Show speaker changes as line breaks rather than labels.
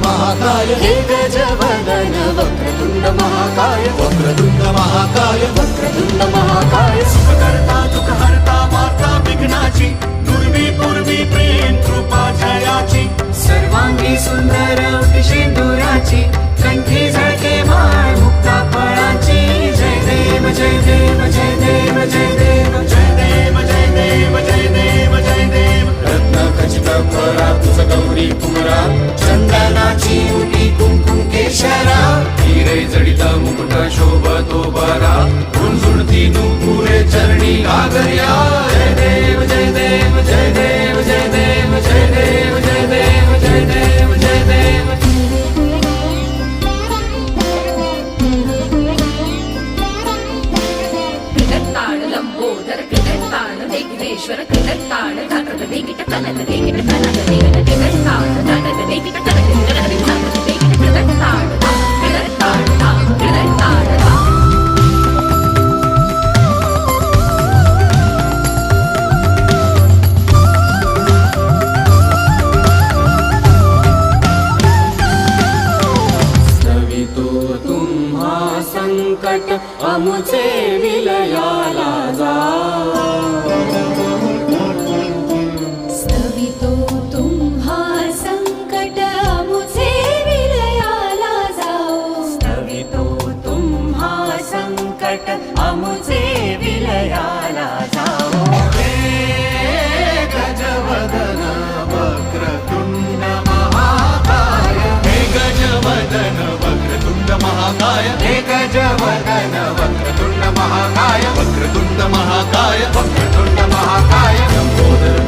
महाकाय हे गजवदन वक्रतुंड महाकाय वक्रतुंड महाकाय वक्रतुंड महाकाय सुखकर्ता दुःखहर्ता माता विघ्नाची दुर्वी पूर्वी प्रेम कृपा जयाची सर्वांगी सुंदर सिंदुराची कंठी झळके माळ मुक्ता फळाची जय देव जय देव जय देव जय देव जय देव जय देव जय देव जय देव रत्न खचित फरा तुझ गौरी कुमरा चंदनाची उटी कुंकुम केशरा हिरे जडित मुकुट शोभतो बरा गुंजुळती नुपुरे चरणी घागर्या जय देव जय देव जय देव जय देव जय देव जय देव जय देव जय देव
कृतताळ लंबोदर कृतताळ विघ्नेश्वर कृतताळ धाकट वेगिट कनक वेगिट कनक वेगिट कृतताळ धाकट वेगिट कनक वेगिट धाकट वेगिट कृतताळ कृतताळ कृतताळ
स्तवितो तुम्हा संकट अमुचे विलयाला जा
स्तवितो तुम्हा संकट अमुचे विलयाला जाओ
स्तवितो तुम्हा संकट अमुचे विलयाला जाओ हे गजवदन वक्रतुंड महाकाय हे गजवदन वक्रतुंड महाकाय हे गजवदन वक्रतुंड महाकाय वक्रतुंड महाकाय वक्रतुंड महाकाय लंबोदर